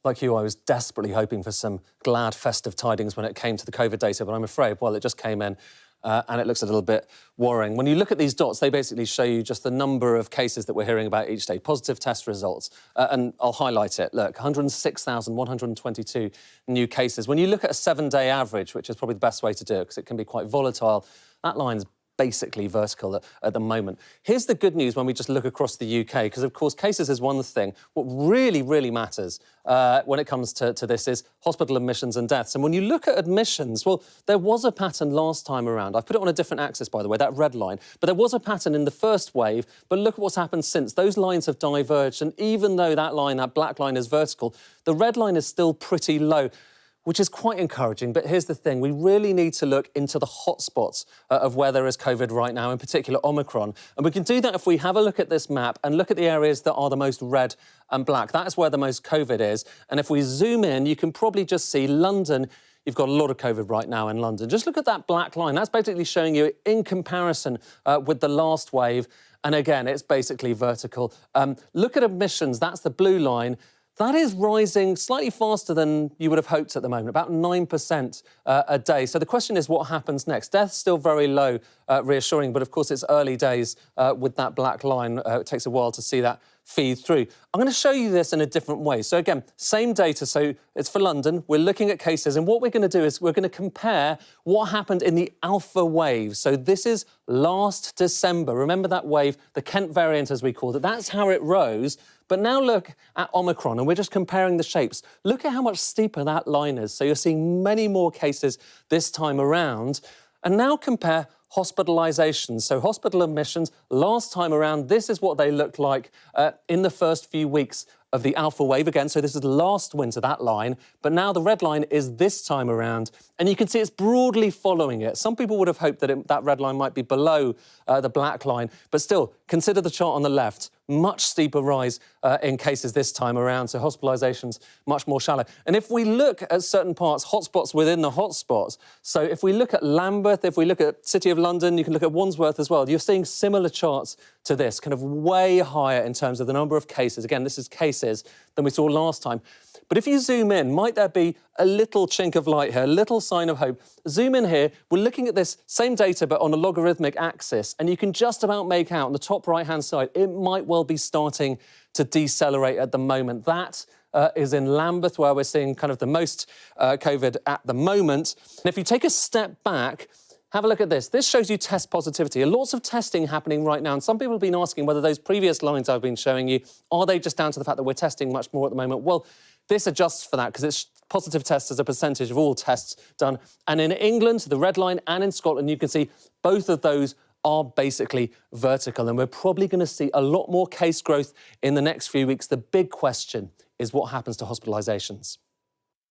Like you, I was desperately hoping for some glad festive tidings when it came to the COVID data, but I'm afraid, well, it just came in and it looks a little bit worrying. When you look at these dots, they basically show you just the number of cases that we're hearing about each day, positive test results. And I'll highlight it. Look, 106,122 new cases. When you look at a 7-day average, which is probably the best way to do it because it can be quite volatile, that line's basically vertical at the moment. Here's the good news when we just look across the UK, because of course cases is one thing. What really matters when it comes to this is hospital admissions and deaths. And when you look at admissions, well, there was a pattern last time around. I've put it on a different axis, by the way, that red line. But there was a pattern in the first wave, but look at what's happened since. Those lines have diverged, and even though that line, that black line, is vertical, the red line is still pretty low, which is quite encouraging. But here's the thing, we really need to look into the hotspots of where there is COVID right now, in particular Omicron. And we can do that if we have a look at this map and look at the areas that are the most red and black. That is where the most COVID is. And if we zoom in, you can probably just see London. You've got a lot of COVID right now in London. Just look at that black line. That's basically showing you in comparison with the last wave. And again, it's basically vertical. Look at admissions. That's the blue line. That is rising slightly faster than you would have hoped at the moment, about 9% a day. So the question is, what happens next? Death's still very low, reassuring, but of course it's early days with that black line. It takes a while to see that feed through. I'm going to show you this in a different way. So again, same data, so it's for London. We're looking at cases, and what we're going to do is we're going to compare what happened in the alpha wave. So this is last December. Remember that wave, the Kent variant as we called it? That's how it rose. But now look at Omicron, and we're just comparing the shapes. Look at how much steeper that line is. So you're seeing many more cases this time around. And now compare hospitalisations. So hospital admissions, last time around, this is what they looked like in the first few weeks of the alpha wave. Again, so this is last winter, that line. But now the red line is this time around. And you can see it's broadly following it. Some people would have hoped that that red line might be below the black line. But still, consider the chart on the left. Much steeper rise in cases this time around. So hospitalisations, much more shallow. And if we look at certain parts, hotspots within the hotspots, so if we look at Lambeth, if we look at City of London, you can look at Wandsworth as well, you're seeing similar charts to this, kind of way higher in terms of the number of cases. Again, this is cases than we saw last time. But if you zoom in, might there be a little chink of light here, a little sign of hope? Zoom in here, we're looking at this same data but on a logarithmic axis, and you can just about make out on the top right-hand side, it might well be starting to decelerate at the moment. That is in Lambeth, where we're seeing kind of the most COVID at the moment. And if you take a step back, have a look at this. This shows you test positivity. Lots of testing happening right now, and some people have been asking whether those previous lines I've been showing you, are they just down to the fact that we're testing much more at the moment? Well, this adjusts for that because it's positive tests as a percentage of all tests done. And in England, the red line, and in Scotland, you can see both of those are basically vertical. And we're probably going to see a lot more case growth in the next few weeks. The big question is what happens to hospitalisations.